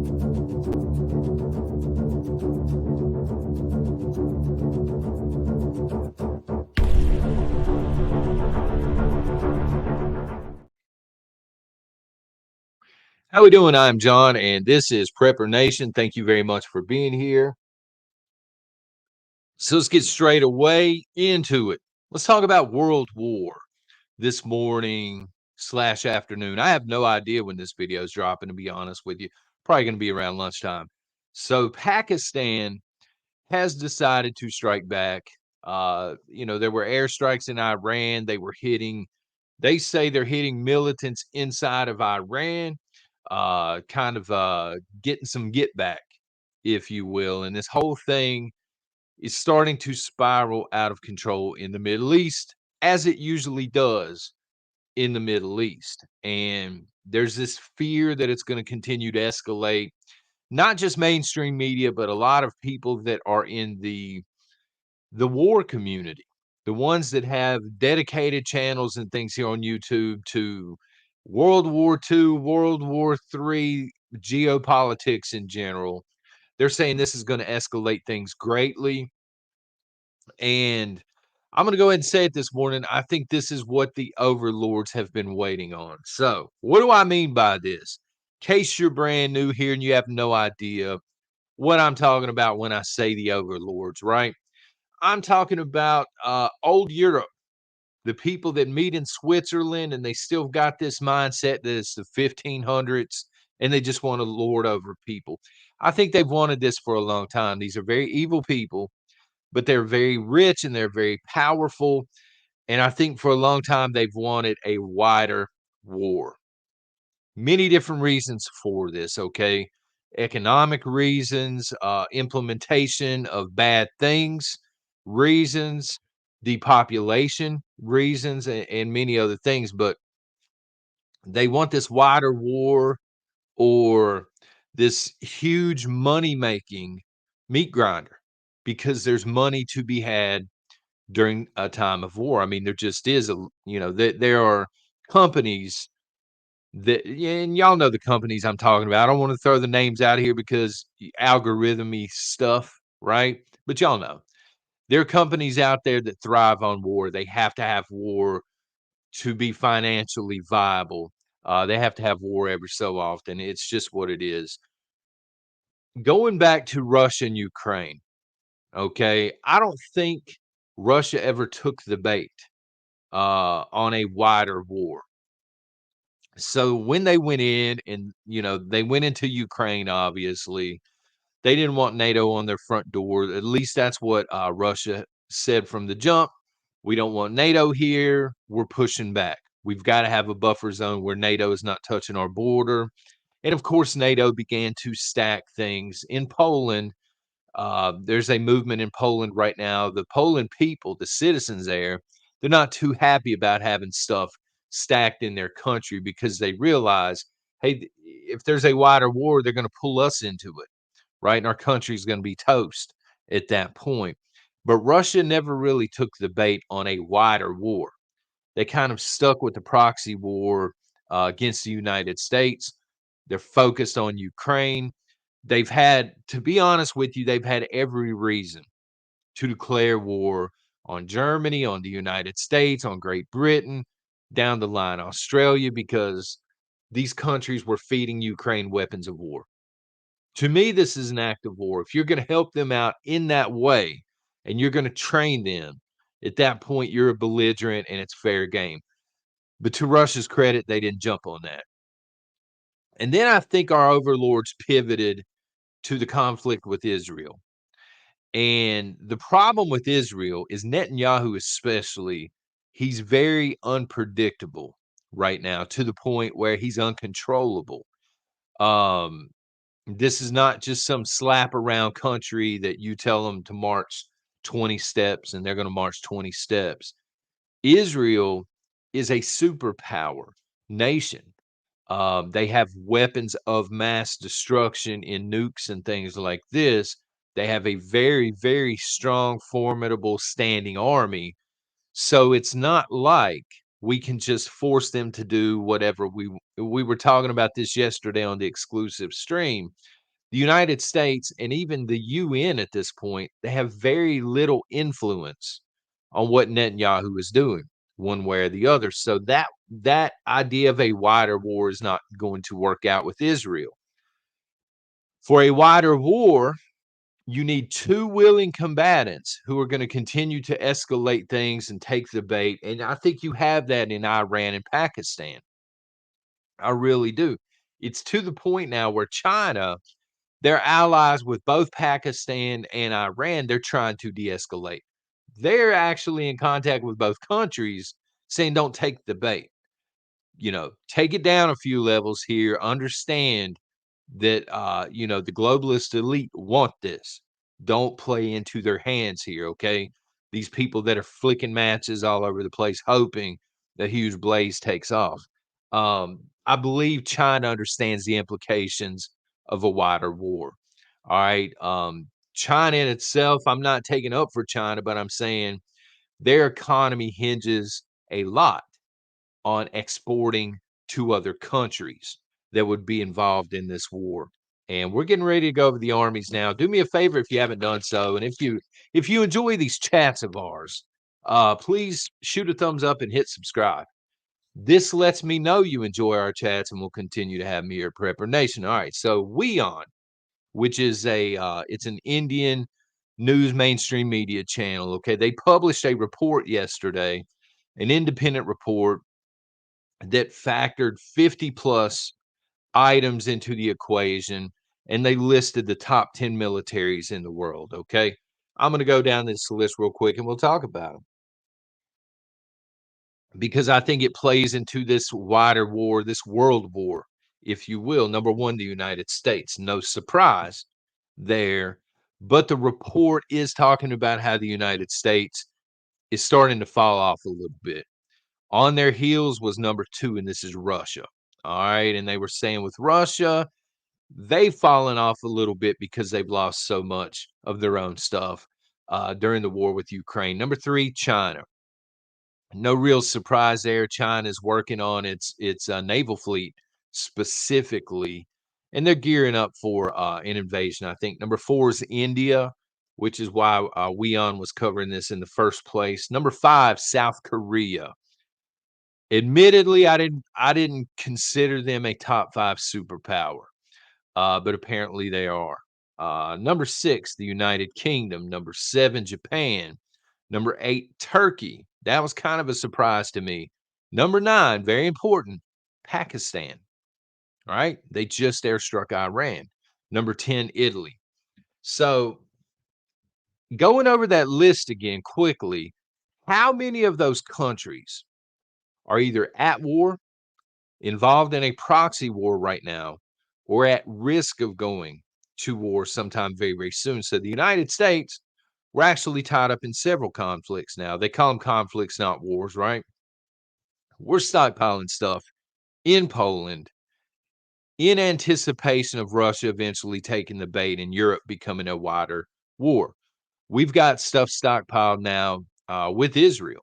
How we doing? I'm John, and this is Prepper Nation. Thank you very much for being here. So let's get straight away into it. Let's talk about World War this morning slash afternoon. I have no idea when this video is dropping, to be honest with you. Probably going to be around lunchtime. So Pakistan has decided to strike back. There were airstrikes in Iran. They say they're hitting militants inside of Iran, getting some get back, if you will. And this whole thing is starting to spiral out of control in the Middle East, as it usually does in the Middle East. And there's this fear that it's going to continue to escalate, not just mainstream media, but a lot of people that are in the war community, the ones that have dedicated channels and things here on YouTube to World War II, World War III, geopolitics in general. They're saying this is going to escalate things greatly. And I'm going to go ahead and say it this morning. I think this is what the overlords have been waiting on. So, what do I mean by this? In case you're brand new here and you have no idea what I'm talking about when I say the overlords, right? I'm talking about old Europe, the people that meet in Switzerland, and they still got this mindset that it's the 1500s and they just want to lord over people. I think they've wanted this for a long time. These are very evil people, but they're very rich and they're very powerful. And I think for a long time they've wanted a wider war. Many different reasons for this, okay? Economic reasons, implementation of bad things, reasons, depopulation reasons, and many other things. But they want this wider war or this huge money making meat grinder because there's money to be had during a time of war. I mean, there just is there are companies that, yeah, and y'all know the companies I'm talking about. I don't want to throw the names out here because algorithmy stuff, right? But y'all know there are companies out there that thrive on war. They have to have war to be financially viable. They have to have war every so often. It's just what it is. Going back to Russia and Ukraine, okay, I don't think Russia ever took the bait on a wider war. So when they went in and, they went into Ukraine, obviously, they didn't want NATO on their front door. At least that's what Russia said from the jump. We don't want NATO here. We're pushing back. We've got to have a buffer zone where NATO is not touching our border. And of course, NATO began to stack things in Poland. There's a movement in Poland right now. The Poland people, the citizens there, they're not too happy about having stuff stacked in their country because they realize, hey, if there's a wider war, they're going to pull us into it, right? And our country's going to be toast at that point. But Russia never really took the bait on a wider war. They kind of stuck with the proxy war against the United States. They're focused on Ukraine. They've had, to be honest with you, they've had every reason to declare war on Germany, on the United States, on Great Britain, down the line, Australia, because these countries were feeding Ukraine weapons of war. To me, this is an act of war. If you're going to help them out in that way and you're going to train them, at that point, you're a belligerent and it's fair game. But to Russia's credit, they didn't jump on that. And then I think our overlords pivoted to the conflict with Israel. And the problem with Israel is Netanyahu, especially, he's very unpredictable right now to the point where he's uncontrollable. Um, this is not just some slap around country that you tell them to march 20 steps and they're going to march 20 steps. Israel is a superpower nation. They have weapons of mass destruction in nukes and things like this. They have a very, very strong, formidable standing army. So it's not like we can just force them to do whatever we were talking about this yesterday on the exclusive stream. The United States and even the UN at this point, they have very little influence on what Netanyahu is doing one way or the other. So that idea of a wider war is not going to work out with Israel. For a wider war, you need two willing combatants who are going to continue to escalate things and take the bait. And I think you have that in Iran and Pakistan. I really do. It's to the point now where China, they're allies with both Pakistan and Iran. They're trying to de escalate. They're actually in contact with both countries saying, don't take the bait. Take it down a few levels here. Understand that, the globalist elite want this. Don't play into their hands here, okay? These people that are flicking matches all over the place, hoping that huge blaze takes off. I believe China understands the implications of a wider war. All right. China in itself, I'm not taking up for China, but I'm saying their economy hinges a lot on exporting to other countries that would be involved in this war. And we're getting ready to go over the armies now. Do me a favor if you haven't done so, and if you enjoy these chats of ours, please shoot a thumbs up and hit subscribe. This lets me know you enjoy our chats, and we'll continue to have me here at Prepper Nation. All right, so WeOn, which is it's an Indian news mainstream media channel. Okay, they published a report yesterday, an independent report that factored 50 plus items into the equation, and they listed the top 10 militaries in the world. Okay. I'm going to go down this list real quick and we'll talk about them because I think it plays into this wider war, this world war, if you will. Number one, the United States. No surprise there. But the report is talking about how the United States is starting to fall off a little bit. On their heels was number two, and this is Russia. All right. And they were saying with Russia, they've fallen off a little bit because they've lost so much of their own stuff during the war with Ukraine. Number three, China. No real surprise there. China is working on its naval fleet specifically, and they're gearing up for an invasion. I think number four is India, which is why Weon was covering this in the first place. Number five, South Korea. Admittedly, I didn't consider them a top five superpower, but apparently they are. Number six, the United Kingdom. Number seven, Japan. Number eight, Turkey. That was kind of a surprise to me. Number nine, very important, Pakistan. All right, they just airstruck Iran. Number 10, Italy. So going over that list again quickly, how many of those countries are either at war, involved in a proxy war right now, or at risk of going to war sometime very, very soon? So the United States, we're actually tied up in several conflicts now. They call them conflicts, not wars, right? We're stockpiling stuff in Poland in anticipation of Russia eventually taking the bait and Europe becoming a wider war. We've got stuff stockpiled now with Israel.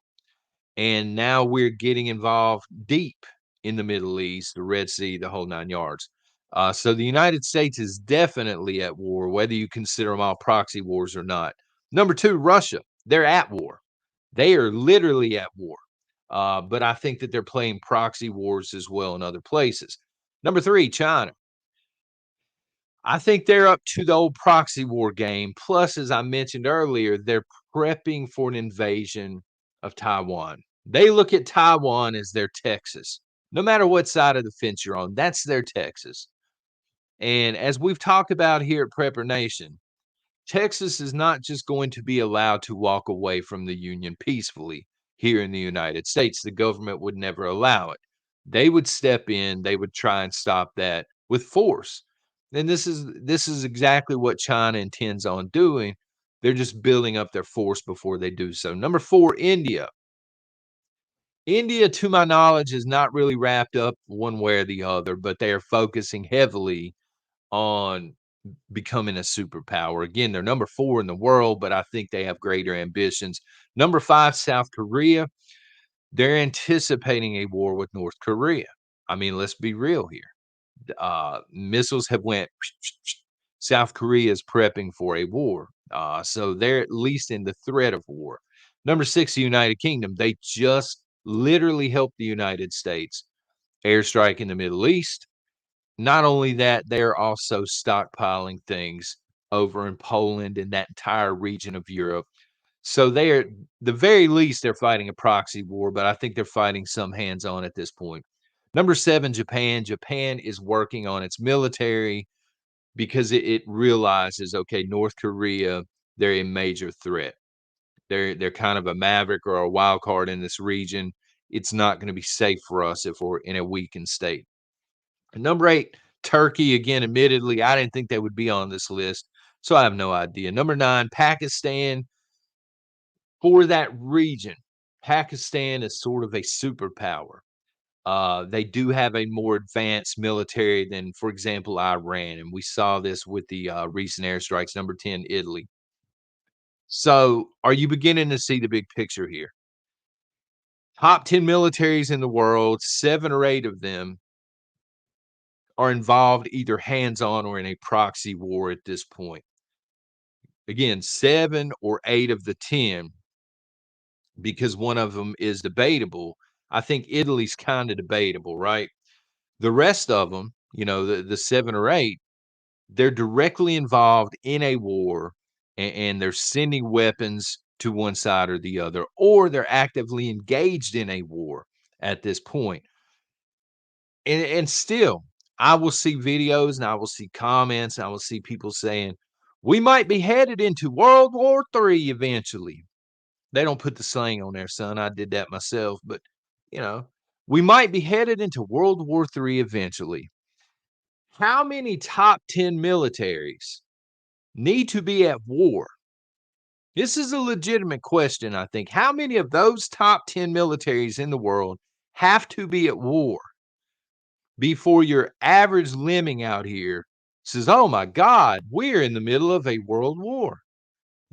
And now we're getting involved deep in the Middle East, the Red Sea, the whole nine yards. So the United States is definitely at war, whether you consider them all proxy wars or not. Number two, Russia. They're at war. They are literally at war. But I think that they're playing proxy wars as well in other places. Number three, China. I think they're up to the old proxy war game. Plus, as I mentioned earlier, they're prepping for an invasion of Taiwan. They look at Taiwan as their Texas. No matter what side of the fence you're on, that's their Texas. And as we've talked about here at Prepper Nation, Texas is not just going to be allowed to walk away from the Union peacefully here in the United States. The government would never allow it. They would step in, they would try and stop that with force. And this is exactly what China intends on doing. They're just building up their force before they do so. Number four, India. India, to my knowledge, is not really wrapped up one way or the other, but they are focusing heavily on becoming a superpower. Again, they're number four in the world, but I think they have greater ambitions. Number five, South Korea. They're anticipating a war with North Korea. I mean, let's be real here. Missiles have went South Korea is prepping for a war. So they're at least in the threat of war. Number six, the United Kingdom. They just literally helped the United States airstrike in the Middle East. Not only that, they're also stockpiling things over in Poland and that entire region of Europe. So they're the very least they're fighting a proxy war, but I think they're fighting some hands-on at this point. Number seven, Japan. Japan is working on its military because it realizes, okay, North Korea, they're a major threat. They're kind of a maverick or a wild card in this region. It's not going to be safe for us if we're in a weakened state. And number eight, Turkey. Again, admittedly, I didn't think they would be on this list, so I have no idea. Number nine, Pakistan. For that region, Pakistan is sort of a superpower. They do have a more advanced military than, for example, Iran, and we saw this with the recent airstrikes. Number 10, Italy. So, are you beginning to see the big picture here? Top 10 militaries in the world, seven or eight of them are involved either hands on or in a proxy war at this point. Again, seven or eight of the 10, because one of them is debatable. I think Italy's kind of debatable, right? The rest of them, the seven or eight, they're directly involved in a war and they're sending weapons to one side or the other, or they're actively engaged in a war at this point. And still, I will see videos and I will see comments and I will see people saying, we might be headed into World War III eventually. They don't put the slang on there, son. I did that myself, but you know, we might be headed into World War III eventually. How many top 10 militaries need to be at war? This is a legitimate question, I think. How many of those top 10 militaries in the world have to be at war before your average lemming out here says, oh my God, we're in the middle of a world war?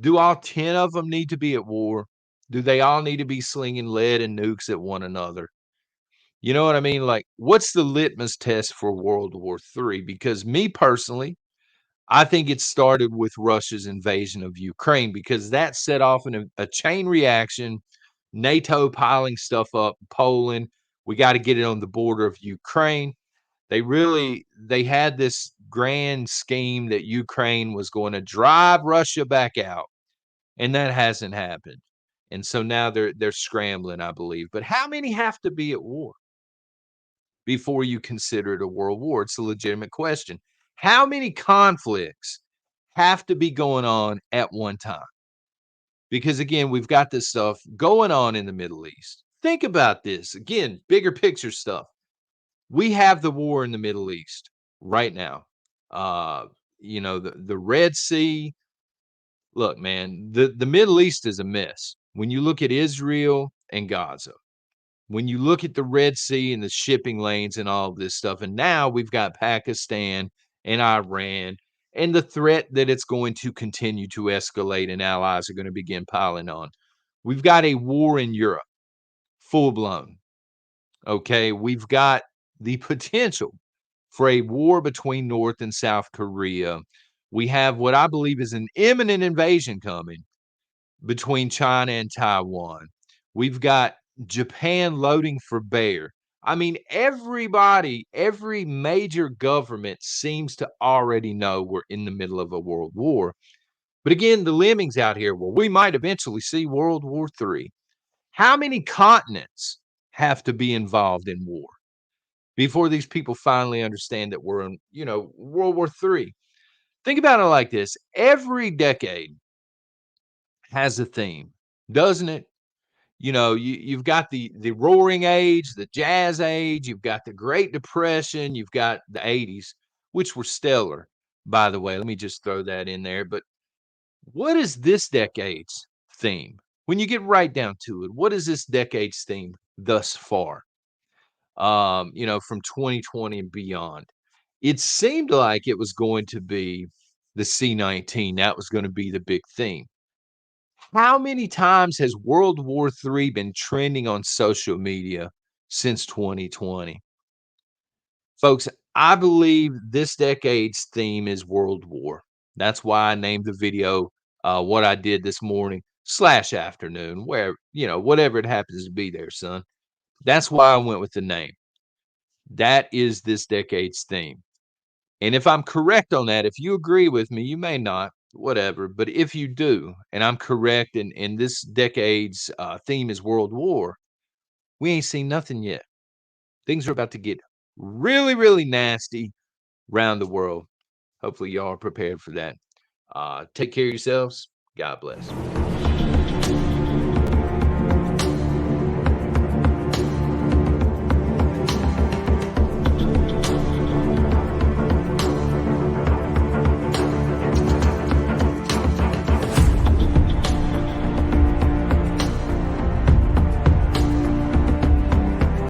Do all 10 of them need to be at war? Do they all need to be slinging lead and nukes at one another? You know what I mean? Like, what's the litmus test for World War III? Because me personally, I think it started with Russia's invasion of Ukraine because that set off a chain reaction. NATO piling stuff up, Poland. We got to get it on the border of Ukraine. They had this grand scheme that Ukraine was going to drive Russia back out, and that hasn't happened. And so now they're scrambling, I believe. But how many have to be at war before you consider it a world war? It's a legitimate question. How many conflicts have to be going on at one time? Because again, we've got this stuff going on in the Middle East. Think about this. Again, bigger picture stuff. We have the war in the Middle East right now. Uh, the Red Sea. Look, man, the Middle East is a mess. When you look at Israel and Gaza, when you look at the Red Sea and the shipping lanes and all of this stuff, and now we've got Pakistan and Iran and the threat that it's going to continue to escalate and allies are going to begin piling on. We've got a war in Europe, full blown. Okay. We've got the potential for a war between North and South Korea. We have what I believe is an imminent invasion coming between China and Taiwan. We've got Japan loading for bear. I mean, every major government seems to already know we're in the middle of a world war. But again, the lemmings out here, well, we might eventually see World War III. How many continents have to be involved in war before these people finally understand that we're in, World War III? Think about it like this. Every decade has a theme, doesn't it? You've got the roaring age, the jazz age, you've got the Great Depression, you've got the 80s, which were stellar, by the way. Let me just throw that in there. But what is this decade's theme? When you get right down to it, what is this decade's theme thus far? From 2020 and beyond. It seemed like it was going to be the C-19. That was going to be the big theme. How many times has World War III been trending on social media since 2020? Folks, I believe this decade's theme is World War. That's why I named the video what I did this morning slash afternoon, where, whatever it happens to be there, son. That's why I went with the name. That is this decade's theme. And if I'm correct on that, if you agree with me, you may not, whatever. But if you do, and I'm correct, and this decade's theme is World War, we ain't seen nothing yet. Things are about to get really, really nasty around the world. Hopefully, y'all are prepared for that. Take care of yourselves. God bless.